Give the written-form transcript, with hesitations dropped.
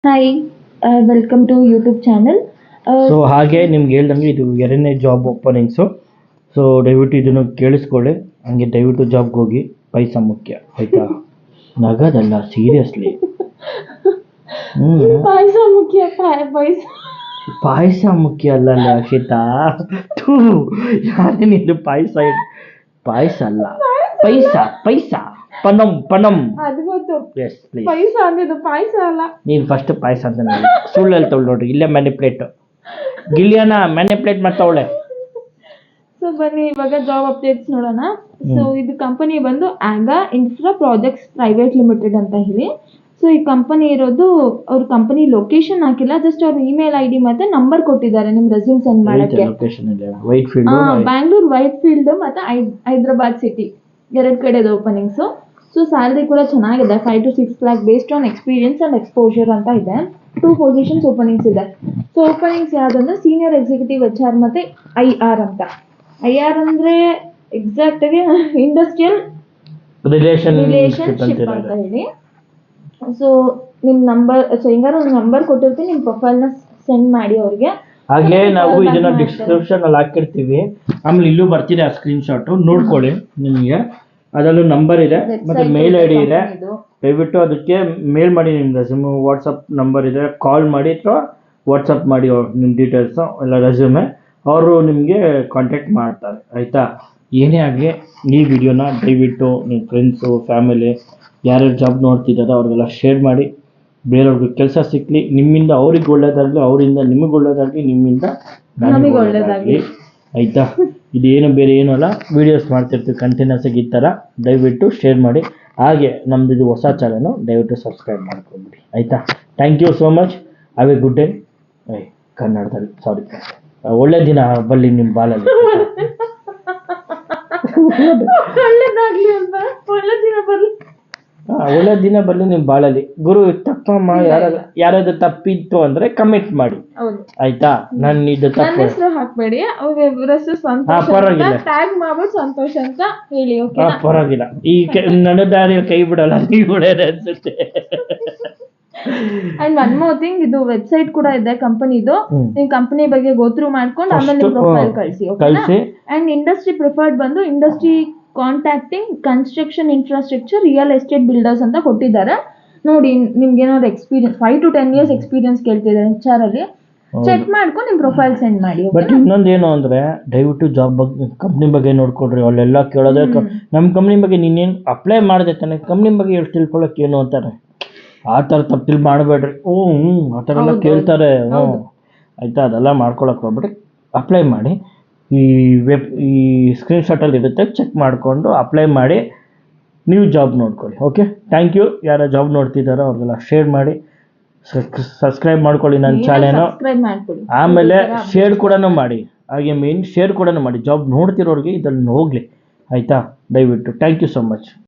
Hi welcome to YouTube channel. So ಹಾಗೆ ನಿಮ್ಗೆ ಹೇಳ್ದಂಗೆ ಇದು ಎರಡನೇ ಜಾಬ್ ಓಪನಿಂಗ್ಸು. ಸೊ ದಯವಿಟ್ಟು ಇದನ್ನು ಕೇಳಿಸ್ಕೊಳ್ಳಿ, ಹಂಗೆ ದಯವಿಟ್ಟು ಜಾಬ್ಗೆ ಹೋಗಿ. ಪೈಸಾ ಮುಖ್ಯ ಆಯ್ತಾ, ನಗದಲ್ಲ, ಸೀರಿಯಸ್ಲಿ. ಪಾಯಸ ಮುಖ್ಯ. ಪಾಯಸ ಮುಖ್ಯ ಅಲ್ಲ ಅಕ್ಷಿತಾ. ಥೂ, ಯಾರೇನಿಲ್ಲ ಪಾಯಸ ಪಾಯಸ ಅಲ್ಲ, ಪೈಸಾ ಪೈಸಾ. ಪನಂ ಪನಂ. ಅದು ಗೊತ್ತು, ಎಸ್ ಪ್ಲೀಸ್. ಪಾಯಸ ಅಂದಿದ್ದು ಪಾಯಸ ಅಲ್ಲ. ನೀನು ಫಸ್ಟ್ ಪಾಯಸ ಅಂತ ನೋಡಿ, ಸುಳ್ಳು ಹೇಳ್ತಾವಳು ನೋಡ್ರಿ. ಇಲ್ಲೇ ಮ್ಯಾನಿಪ್ಲೇಟ್ ಗಿಲಿಯಾನ ಮ್ಯಾನಿಪ್ಲೇಟ್ ಮಾಡ್ತಾವಳೆ. ಸೊ ಬನ್ನಿ ಇವಾಗ ಜಾಬ್ ಅಪ್ಡೇಟ್ಸ್ ನೋಡೋಣ. ಸೊ ಇದು ಕಂಪನಿ ಬಂದು ಆಗಾ ಇನ್ಫ್ರಾ ಪ್ರಾಜೆಕ್ಟ್ಸ್ ಪ್ರೈವೇಟ್ ಲಿಮಿಟೆಡ್ ಅಂತ ಹೇಳಿ. ಸೊ ಈ ಕಂಪನಿ ಇರೋದು, ಅವ್ರ ಕಂಪನಿ ಲೊಕೇಶನ್ ಹಾಕಿಲ್ಲ, ಜಸ್ಟ್ ಅವ್ರ ಇಮೇಲ್ ಐ ಡಿ ಮತ್ತೆ ನಂಬರ್ ಕೊಟ್ಟಿದ್ದಾರೆ ನಿಮ್ ರೆಸ್ಯೂಮ್ ಸೆಂಡ್ ಮಾಡಕ್ಕೆ. ಲೊಕೇಶನ್ ಇದೆ white field, Bangalore white field ಮತ್ತೆ ಹೈದರಾಬಾದ್ ಸಿಟಿ ಎರಡು ಕಡೆದು ಓಪನಿಂಗ್ಸು. ಸೊ ಸ್ಯಾಲ್ರಿ ಕೂಡ ಚೆನ್ನಾಗಿದೆ, 5 to 6 lakh based on experience and exposure ಅಂತ ಇದೆ. 2 ಪೊಸಿಷನ್ಸ್ ಓಪನಿಂಗ್ಸ್ ಇದೆ. ಸೊ ಓಪನಿಂಗ್ಸ್ ಯಾವ್ದಂದ್ರೆ ಸೀನಿಯರ್ ಎಕ್ಸಿಕ್ಯೂಟಿವ್ HR ಮತ್ತೆ IR ಅಂತ. IR ಅಂದ್ರೆ ಎಕ್ಸಾಕ್ಟ್ ಆಗಿ ಇಂಡಸ್ಟ್ರಿಯಲ್ ರಿಲೇಶನ್ಶಿಪ್ ಅಂತ ಹೇಳಿ. ಸೊ ನಿಮ್ ನಂಬರ್, ಸೊ ಹಿಂಗಾರು ಒಂದು ನಂಬರ್ ಕೊಟ್ಟಿರ್ತೀನಿ, ನಿಮ್ ಪ್ರೊಫೈಲ್ನ ಸೆಂಡ್ ಮಾಡಿ ಅವ್ರಿಗೆ. ಹಾಗೆ ನಾವು ಇದನ್ನ ಡಿಸ್ಕ್ರಿಪ್ಷನ್ ಅಲ್ಲಿ ಹಾಕಿರ್ತೀವಿ, ಆಮೇಲೆ ಇಲ್ಲೂ ಬರ್ತಿದೆ ಆ ಸ್ಕ್ರೀನ್ ಶಾಟ್ ನೋಡ್ಕೊಳ್ಳಿ. ನಿಮಗೆ ಅದರಲ್ಲೂ ನಂಬರ್ ಇದೆ ಮತ್ತೆ ಮೇಲ್ ಐ ಡಿ ಇದೆ. ದಯವಿಟ್ಟು ಅದಕ್ಕೆ ಮೇಲ್ ಮಾಡಿ, ನಿಮ್ಮ ರೆಸ್ಯೂಮೆ ವಾಟ್ಸಪ್ ನಂಬರ್ ಇದೆ, ಕಾಲ್ ಮಾಡಿ ಅಥವಾ ವಾಟ್ಸಪ್ ಮಾಡಿ ನಿಮ್ಮ ಡೀಟೇಲ್ಸು ಎಲ್ಲ ರೆಸ್ಯೂಮೆ, ಅವರು ನಿಮಗೆ ಕಾಂಟ್ಯಾಕ್ಟ್ ಮಾಡ್ತಾರೆ ಆಯಿತಾ. ಏನೇ ಆಗಲಿ ಈ ವಿಡಿಯೋನ ದಯವಿಟ್ಟು ನಿಮ್ಮ ಫ್ರೆಂಡ್ಸು ಫ್ಯಾಮಿಲಿ ಯಾರ್ಯಾರು ಜಾಬ್ ನೋಡ್ತಿದ್ದಾರೋ ಅವ್ರಿಗೆಲ್ಲ ಶೇರ್ ಮಾಡಿ. ಬೇರೆಯವ್ರಿಗೆ ಕೆಲಸ ಸಿಕ್ಕಲಿ, ನಿಮ್ಮಿಂದ ಅವ್ರಿಗೆ ಒಳ್ಳೇದಾಗಲಿ, ಅವರಿಂದ ನಿಮಗೆ ಒಳ್ಳೇದಾಗಲಿ, ನಿಮ್ಮಿಂದ ನಮಗೆ ಒಳ್ಳೇದಾಗಲಿ ಆಯಿತಾ. ಇದೇನು ಬೇರೆ ಏನೂ ಅಲ್ಲ, ವೀಡಿಯೋಸ್ ಮಾಡ್ತಿರ್ತೀವಿ ಕಂಟಿನ್ಯೂಸ್ ಆಗಿ ಈ ಥರ. ದಯವಿಟ್ಟು ಶೇರ್ ಮಾಡಿ. ಹಾಗೆ ನಮ್ಮದು ಇದು ಹೊಸ ಚಾನಲ್ನು ದಯವಿಟ್ಟು ಸಬ್ಸ್ಕ್ರೈಬ್ ಮಾಡ್ಕೊಂಬಿಡಿ ಆಯಿತಾ. Thank you so much. Have a good day. ಕನ್ನಡದಲ್ಲಿ ಸಾರಿ. ಒಳ್ಳೆ ದಿನ ಬರಲಿ ನಿಮ್ಮ ಬಾಲಲ್ಲಿ. ಒಳ್ಳೇದಾಗ್ಲಿ ಅಂತ, ಒಳ್ಳೆ ದಿನ ಬರ್ಲಿ. ಒಳ್ಳೆ ದಿನ ಬರಲಿ ನಿಮ್ಮ ಬಾಳಲ್ಲಿ. ಗುರು ತಪ್ಪಮ್ಮ, ಯಾರಾದ್ರೂ ತಪ್ಪಿತ್ತು ಅಂದ್ರೆ ಕಮೆಂಟ್ ಮಾಡಿ ಆಯ್ತಾ. ನಾನು ಇದು ತಪ್ಪು ಹಾಕ್ಬೇಡಿ, ಪರವಾಗಿಲ್ಲ, ಟ್ಯಾಗ್ ಮಾಡ್ಬಿಟ್ಟು ಸಂತೋಷ ಅಂತ ಹೇಳಿ. ಪರವಾಗಿಲ್ಲ, ಈ ನನ್ನ ದಾರಿ ಕೈ ಬಿಡಲ್ಲ, ನೀವು ಒಳ್ಳೇದು ಅನ್ಸುತ್ತೆ. ಅಂಡ್ ಒನ್ ಮೋರ್ ಥಿಂಗ್, ಇದು ವೆಬ್ಸೈಟ್ ಕೂಡ ಇದೆ ಕಂಪನಿದು. ನೀವು ಕಂಪನಿ ಬಗ್ಗೆ ಗೋತ್ರು ಮಾಡ್ಕೊಂಡು ಆಮೇಲೆ ನಿಮ್ಮ ಪ್ರೊಫೈಲ್ ಕಳಿಸಿ. ಅಂಡ್ ಇಂಡಸ್ಟ್ರಿ ಪ್ರಿಫರ್ಡ್ ಬಂದು industry contacting, construction, infrastructure, real estate builders ಅಂತ ಕೊಟ್ಟಿದ್ದಾರೆ. ನೋಡಿ, ನಿಮ್ಗೆ ಏನಾದ್ರು ಎಕ್ಸ್ಪೀರಿಯನ್ಸ್ 5 to 10 years ಎಕ್ಸ್ಪೀರಿಯನ್ಸ್ ಕೇಳ್ತಿದ್ದಾರೆ HR ಅಲ್ಲಿ. ಚೆಕ್ ಮಾಡ್ಕೊಂಡು ನಿಮ್ಮ ಪ್ರೊಫೈಲ್ ಸೆಂಡ್ ಮಾಡಿ. ಬಟ್ ಇನ್ನೊಂದೇನು ಅಂದ್ರೆ, ದಯವಿಟ್ಟು ಜಾಬ್ ಬಗ್ಗೆ ಕಂಪ್ನಿ ಬಗ್ಗೆ ನೋಡ್ಕೊಡ್ರಿ. ಅಲ್ಲೆಲ್ಲ ಕೇಳೋದೇ ನಮ್ಮ ಕಂಪ್ನಿ ಬಗ್ಗೆ ನೀನೇನು ಅಪ್ಲೈ ಮಾಡಿದೆ ತಾನೆ, ಕಂಪ್ನಿ ಬಗ್ಗೆ ಎಷ್ಟು ತಿಳ್ಕೊಳ್ಳೋಕೆ ಏನು ಅಂತಾರೆ. ಆ ಥರ ತಪ್ಪು ಮಾಡಬೇಡ್ರಿ. ಆ ಥರ ಎಲ್ಲ ಕೇಳ್ತಾರೆ ಆಯಿತಾ. ಅದೆಲ್ಲ ಮಾಡ್ಕೊಳಕ್ಕೆ ಹೋಗ್ಬಿಟ್ಟು ಅಪ್ಲೈ ಮಾಡಿ. ಈ ಸ್ಕ್ರೀನ್ಶಾಟಲ್ಲಿ ಇರುತ್ತೆ, ಚೆಕ್ ಮಾಡಿಕೊಂಡು ಅಪ್ಲೈ ಮಾಡಿ ನೀವು ಜಾಬ್ ನೋಡ್ಕೊಳ್ಳಿ. Okay, thank you. ಯಾರು ಜಾಬ್ ನೋಡ್ತಿದ್ದಾರೋ ಅವ್ರಿಗೆಲ್ಲ ಶೇರ್ ಮಾಡಿ, ಸಬ್ಸ್ಕ್ರೈಬ್ ಮಾಡ್ಕೊಳ್ಳಿ ನನ್ನ ಚಾನೆಲ್ನು. ಆಮೇಲೆ ಶೇರ್ ಕೂಡ ಮಾಡಿ, ಹಾಗೆ ಮೇನ್ ಶೇರ್ ಕೂಡ ಮಾಡಿ. ಜಾಬ್ ನೋಡ್ತಿರೋರಿಗೆ ಇದನ್ನು ಹೋಗಲಿ ಆಯಿತಾ. ದಯವಿಟ್ಟು ಥ್ಯಾಂಕ್ ಯು ಸೊ ಮಚ್.